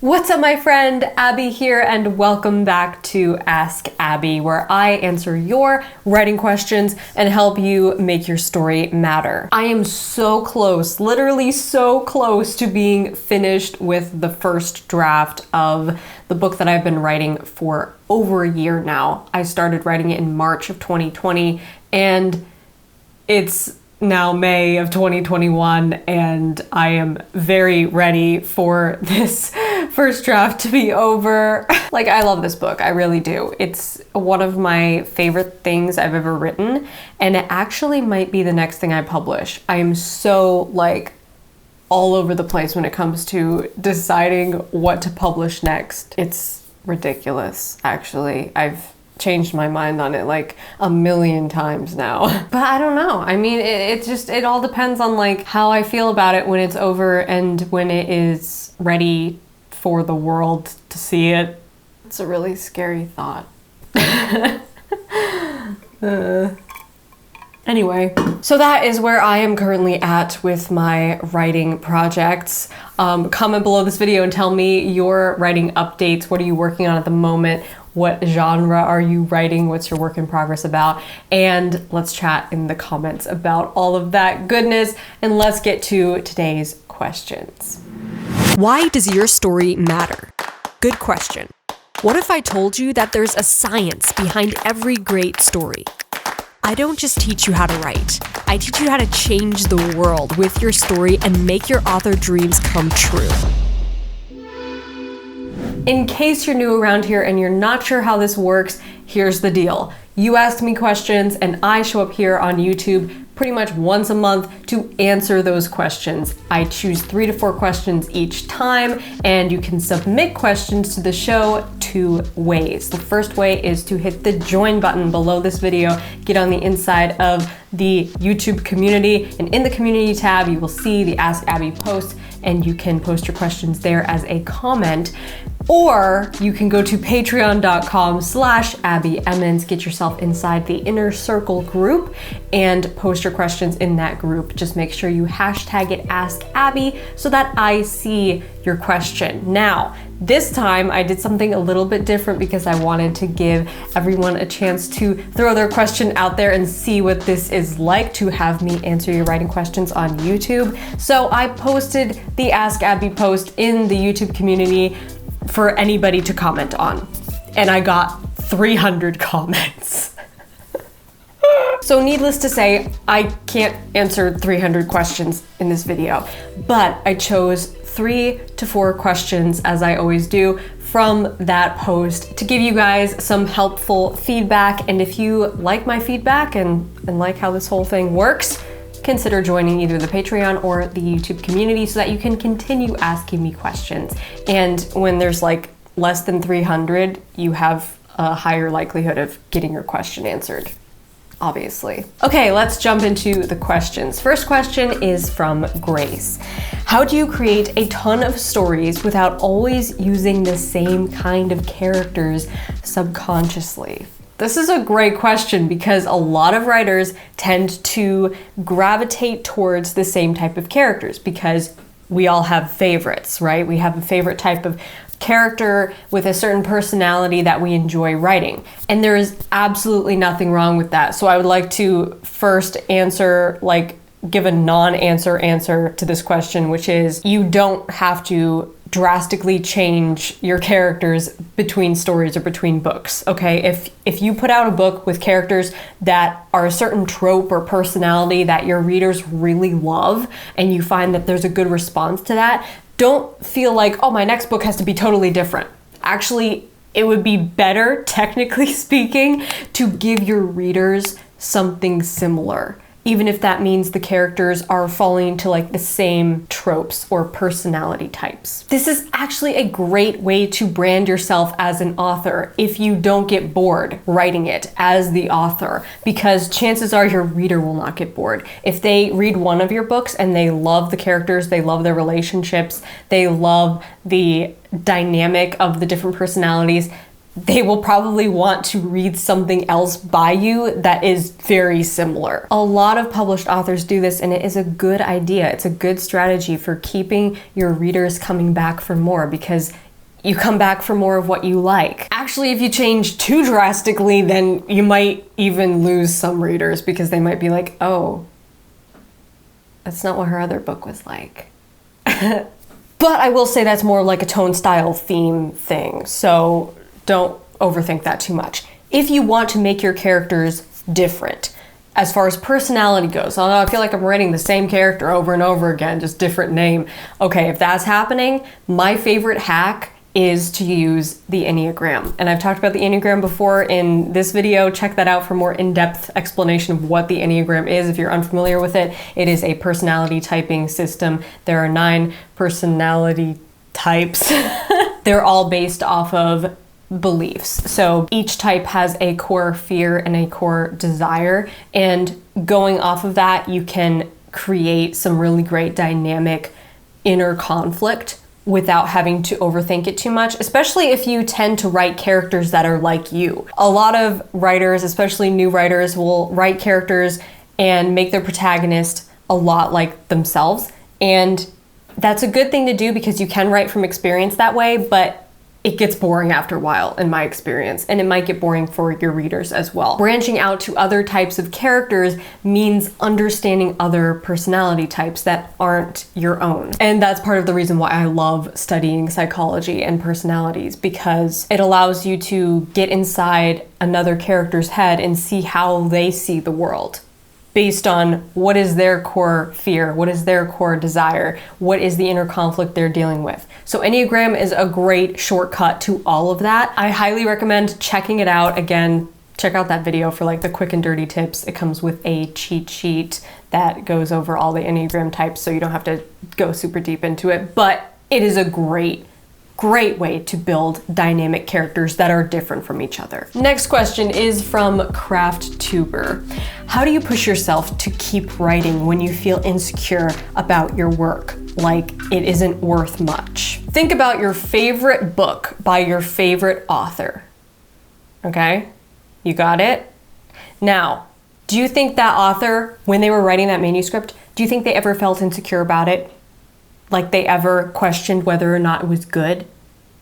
What's up, my friend? Abby here, and welcome back to Ask Abby, where I answer your writing questions and help you make your story matter. I am so close, literally so close to being finished with the first draft of the book that I've been writing for over a year now. I started writing it in March of 2020, and it's now May of 2021, and I am very ready for this first draft to be over. Like, I love this book, I really do. It's one of my favorite things I've ever written, and it actually might be the next thing I publish. I am so all over the place when it comes to deciding what to publish next. It's ridiculous, actually. I've changed my mind on it like a million times now. But I don't know. I mean, it all depends on how I feel about it when it's over and when it is ready for the world to see it. It's a really scary thought. Anyway, so that is where I am currently at with my writing projects. Comment below this video and tell me your writing updates. What are you working on at the moment? What genre are you writing? What's your work in progress about? And let's chat in the comments about all of that goodness. And let's get to today's questions. Why does your story matter? Good question. What if I told you that there's a science behind every great story? I don't just teach you how to write. I teach you how to change the world with your story and make your author dreams come true. In case you're new around here and you're not sure how this works, here's the deal. You ask me questions and I show up here on YouTube pretty much once a month to answer those questions. I choose 3 to 4 questions each time, and you can submit questions to the show 2 ways. The first way is to hit the join button below this video, get on the inside of the YouTube community, and in the community tab, you will see the Ask Abby post, and you can post your questions there as a comment. Or you can go to patreon.com/AbbieEmmons, get yourself inside the inner circle group and post your questions in that group. Just make sure you hashtag it Ask Abby so that I see your question. Now, this time I did something a little bit different because I wanted to give everyone a chance to throw their question out there and see what this is like to have me answer your writing questions on YouTube. So I posted the Ask Abby post in the YouTube community for anybody to comment on, and I got 300 comments. So needless to say, I can't answer 300 questions in this video, but I chose 3 to 4 questions, as I always do, from that post to give you guys some helpful feedback. And if you like my feedback and like how this whole thing works, consider joining either the Patreon or the YouTube community so that you can continue asking me questions. And when there's less than 300, you have a higher likelihood of getting your question answered, obviously. Okay, let's jump into the questions. First question is from Grace. How do you create a ton of stories without always using the same kind of characters subconsciously? This is a great question because a lot of writers tend to gravitate towards the same type of characters because we all have favorites, right? We have a favorite type of character with a certain personality that we enjoy writing. And there is absolutely nothing wrong with that. So I would like to first answer, give a non-answer answer to this question, which is you don't have to drastically change your characters between stories or between books, okay? If you put out a book with characters that are a certain trope or personality that your readers really love, and you find that there's a good response to that, don't feel like, oh, my next book has to be totally different. Actually, it would be better, technically speaking, to give your readers something similar, even if that means the characters are falling into the same tropes or personality types. This is actually a great way to brand yourself as an author if you don't get bored writing it as the author, because chances are your reader will not get bored. If they read one of your books and they love the characters, they love their relationships, they love the dynamic of the different personalities, they will probably want to read something else by you that is very similar. A lot of published authors do this, and it is a good idea. It's a good strategy for keeping your readers coming back for more, because you come back for more of what you like. Actually, if you change too drastically, then you might even lose some readers because they might be like, oh, that's not what her other book was like. But I will say that's more like a tone, style, theme thing, so don't overthink that too much. If you want to make your characters different, as far as personality goes, although I feel like I'm writing the same character over and over again, just different name. Okay, if that's happening, my favorite hack is to use the Enneagram. And I've talked about the Enneagram before in this video. Check that out for more in-depth explanation of what the Enneagram is. If you're unfamiliar with it, it is a personality typing system. There are 9 personality types. They're all based off of beliefs. So each type has a core fear and a core desire. And going off of that, you can create some really great dynamic inner conflict without having to overthink it too much, especially if you tend to write characters that are like you. A lot of writers, especially new writers, will write characters and make their protagonist a lot like themselves. And that's a good thing to do because you can write from experience that way, but it gets boring after a while in my experience, and it might get boring for your readers as well. Branching out to other types of characters means understanding other personality types that aren't your own. And that's part of the reason why I love studying psychology and personalities, because it allows you to get inside another character's head and see how they see the world, based on what is their core fear, what is their core desire, what is the inner conflict they're dealing with. So Enneagram is a great shortcut to all of that. I highly recommend checking it out. Again, check out that video for like the quick and dirty tips. It comes with a cheat sheet that goes over all the Enneagram types, so you don't have to go super deep into it, but it is a great way to build dynamic characters that are different from each other. Next question is from CraftTuber. How do you push yourself to keep writing when you feel insecure about your work, like it isn't worth much? Think about your favorite book by your favorite author. Okay? You got it? Now, do you think that author, when they were writing that manuscript, do you think they ever felt insecure about it? Like they ever questioned whether or not it was good?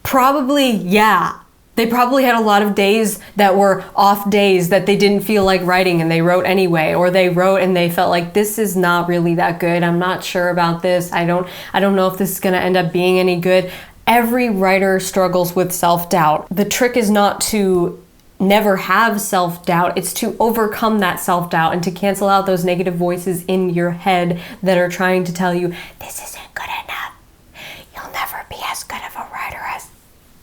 Probably, yeah. They probably had a lot of days that were off days that they didn't feel like writing and they wrote anyway, or they wrote and they felt like this is not really that good. I'm not sure about this. I don't know if this is gonna end up being any good. Every writer struggles with self-doubt. The trick is not to never have self-doubt, it's to overcome that self-doubt and to cancel out those negative voices in your head that are trying to tell you, this isn't good enough. You'll never be as good of a writer as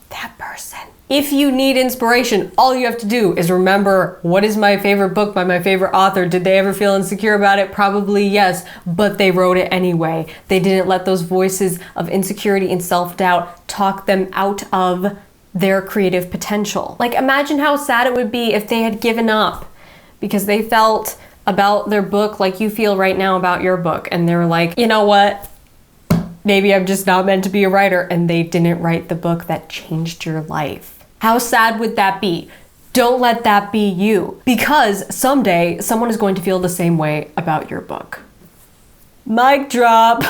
that person. If you need inspiration, all you have to do is remember, what is my favorite book by my favorite author? Did they ever feel insecure about it? Probably yes, but they wrote it anyway. They didn't let those voices of insecurity and self-doubt talk them out of their creative potential. Like, imagine how sad it would be if they had given up because they felt about their book like you feel right now about your book, and they were like, you know what? Maybe I'm just not meant to be a writer, and they didn't write the book that changed your life. How sad would that be? Don't let that be you, because someday someone is going to feel the same way about your book. Mic drop.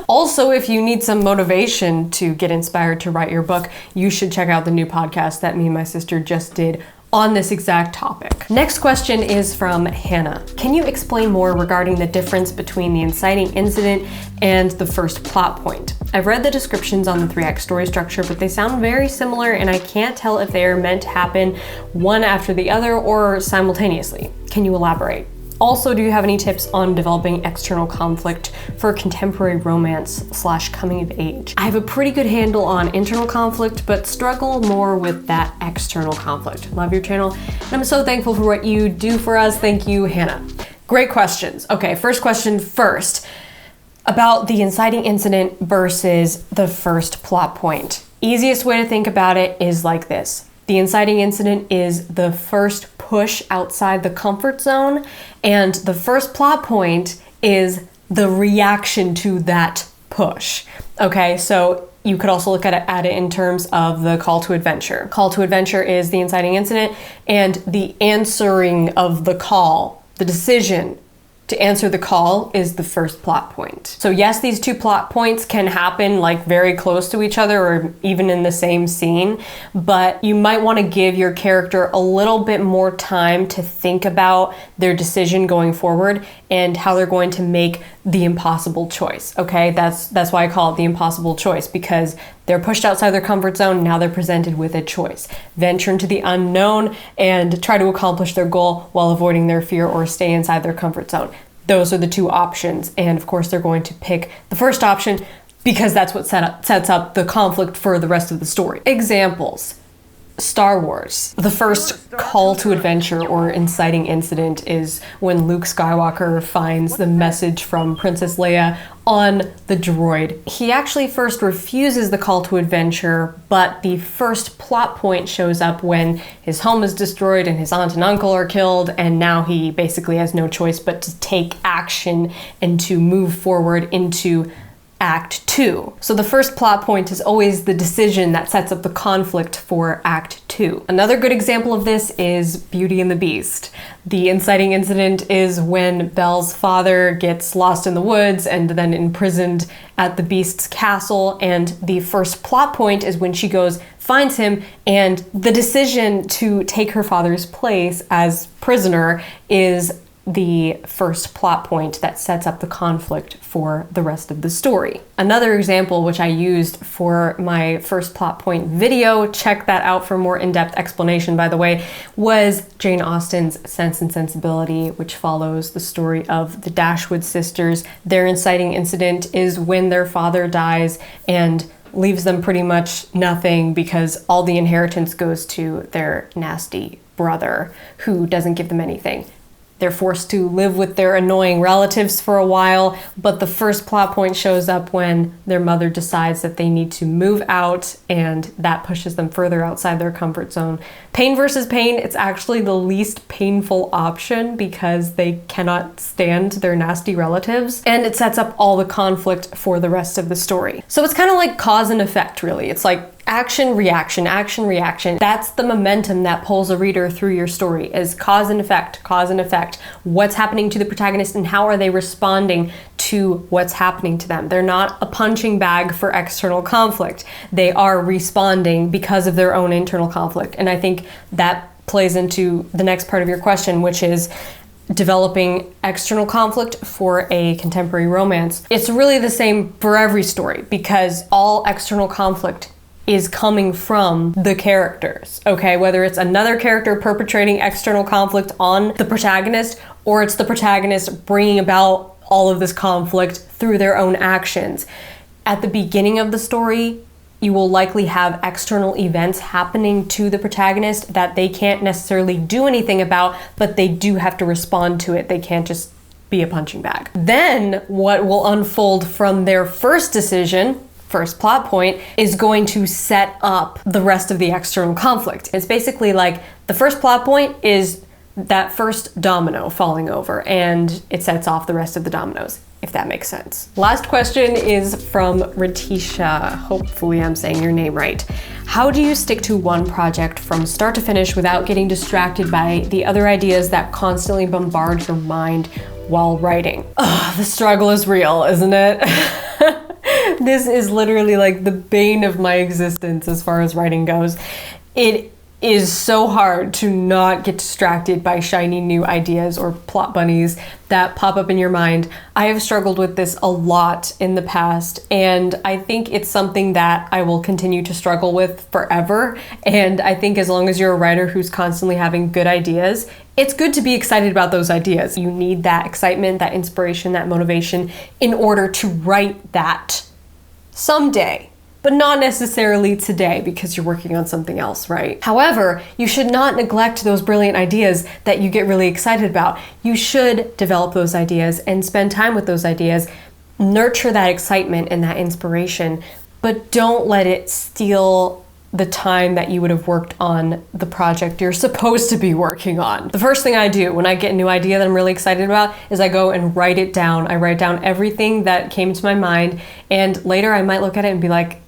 Also, if you need some motivation to get inspired to write your book, you should check out the new podcast that me and my sister just did on this exact topic. Next question is from Hannah. Can you explain more regarding the difference between the inciting incident and the first plot point? I've read the descriptions on the 3-act story structure, but they sound very similar and I can't tell if they are meant to happen one after the other or simultaneously. Can you elaborate? Also, do you have any tips on developing external conflict for contemporary romance / coming of age? I have a pretty good handle on internal conflict, but struggle more with that external conflict. Love your channel, and I'm so thankful for what you do for us. Thank you, Hannah. Great questions. Okay, first question first, about the inciting incident versus the first plot point. Easiest way to think about it is like this. The inciting incident is the first push outside the comfort zone, and the first plot point is the reaction to that push. Okay, so you could also look at it in terms of the call to adventure. Call to adventure is the inciting incident, and the answering of the call, the decision to answer the call is the first plot point. So yes, these two plot points can happen like very close to each other or even in the same scene, but you might want to give your character a little bit more time to think about their decision going forward and how they're going to make the impossible choice, okay? That's why I call it the impossible choice, because they're pushed outside their comfort zone, now they're presented with a choice. Venture into the unknown and try to accomplish their goal while avoiding their fear, or stay inside their comfort zone. Those are the two options, and of course they're going to pick the first option because that's what sets up the conflict for the rest of the story. Examples. Star Wars. The first call to adventure or inciting incident is when Luke Skywalker finds the message from Princess Leia on the droid. He actually first refuses the call to adventure, but the first plot point shows up when his home is destroyed and his aunt and uncle are killed, and now he basically has no choice but to take action and to move forward into Act 2. So the first plot point is always the decision that sets up the conflict for Act 2. Another good example of this is Beauty and the Beast. The inciting incident is when Belle's father gets lost in the woods and then imprisoned at the Beast's castle, and the first plot point is when she goes, finds him, and the decision to take her father's place as prisoner is the first plot point that sets up the conflict for the rest of the story. Another example, which I used for my first plot point video, check that out for more in-depth explanation by the way, was Jane Austen's Sense and Sensibility, which follows the story of the Dashwood sisters. Their inciting incident is when their father dies and leaves them pretty much nothing because all the inheritance goes to their nasty brother who doesn't give them anything. They're forced to live with their annoying relatives for a while, but the first plot point shows up when their mother decides that they need to move out, and that pushes them further outside their comfort zone. Pain versus pain, it's actually the least painful option because they cannot stand their nasty relatives, and it sets up all the conflict for the rest of the story. So it's kind of like cause and effect, really. It's like action, reaction, action, reaction. That's the momentum that pulls a reader through your story, is cause and effect, cause and effect. What's happening to the protagonist and how are they responding to what's happening to them? They're not a punching bag for external conflict. They are responding because of their own internal conflict. And I think that plays into the next part of your question, which is developing external conflict for a contemporary romance. It's really the same for every story because all external conflict is coming from the characters, okay? Whether it's another character perpetrating external conflict on the protagonist, or it's the protagonist bringing about all of this conflict through their own actions. At the beginning of the story, you will likely have external events happening to the protagonist that they can't necessarily do anything about, but they do have to respond to it. They can't just be a punching bag. Then what will unfold from their first decision, first plot point, is going to set up the rest of the external conflict. It's basically like the first plot point is that first domino falling over, and it sets off the rest of the dominoes, if that makes sense. Last question is from Ritisha. Hopefully I'm saying your name right. How do you stick to one project from start to finish without getting distracted by the other ideas that constantly bombard your mind while writing? Ugh, the struggle is real, isn't it? This is literally like the bane of my existence as far as writing goes. It is so hard to not get distracted by shiny new ideas or plot bunnies that pop up in your mind. I have struggled with this a lot in the past, and I think it's something that I will continue to struggle with forever. And I think as long as you're a writer who's constantly having good ideas, it's good to be excited about those ideas. You need that excitement, that inspiration, that motivation in order to write that someday, but not necessarily today because you're working on something else, right? However, you should not neglect those brilliant ideas that you get really excited about. You should develop those ideas and spend time with those ideas, nurture that excitement and that inspiration, but don't let it steal the time that you would have worked on the project you're supposed to be working on. The first thing I do when I get a new idea that I'm really excited about is I go and write it down. I write down everything that came to my mind, and later I might look at it and be like,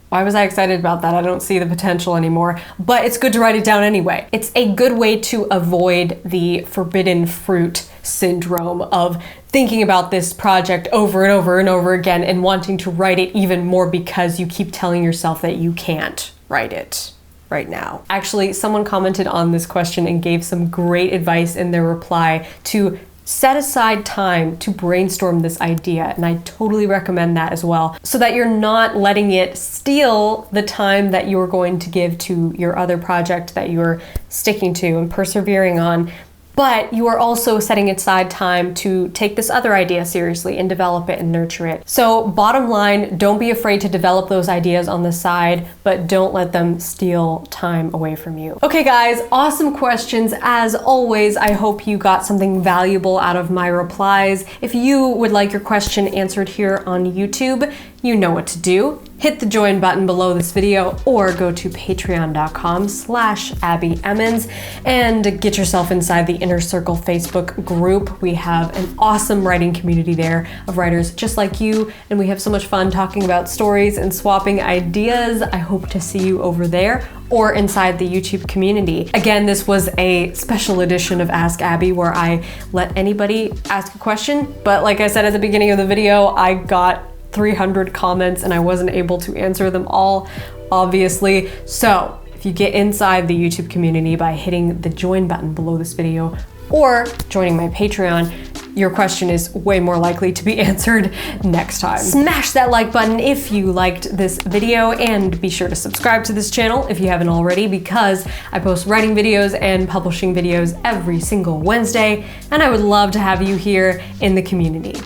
Why was I excited about that? I don't see the potential anymore, but it's good to write it down anyway. It's a good way to avoid the forbidden fruit syndrome of thinking about this project over and over and over again and wanting to write it even more because you keep telling yourself that you can't write it right now. Actually, someone commented on this question and gave some great advice in their reply to set aside time to brainstorm this idea, and I totally recommend that as well, so that you're not letting it steal the time that you're going to give to your other project that you're sticking to and persevering on. But you are also setting aside time to take this other idea seriously and develop it and nurture it. So bottom line, don't be afraid to develop those ideas on the side, but don't let them steal time away from you. Okay guys, awesome questions as always. I hope you got something valuable out of my replies. If you would like your question answered here on YouTube, you know what to do. Hit the join button below this video or go to patreon.com/AbbieEmmons and get yourself inside the Inner Circle Facebook group. We have an awesome writing community there of writers just like you, and we have so much fun talking about stories and swapping ideas. I hope to see you over there or inside the YouTube community. Again, this was a special edition of Ask Abby where I let anybody ask a question, but like I said at the beginning of the video, I got 300 comments and I wasn't able to answer them all, obviously. So if you get inside the YouTube community by hitting the join button below this video or joining my Patreon, your question is way more likely to be answered next time. Smash that like button if you liked this video, and be sure to subscribe to this channel if you haven't already, because I post writing videos and publishing videos every single Wednesday, and I would love to have you here in the community.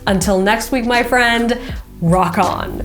Until next week, my friend, rock on.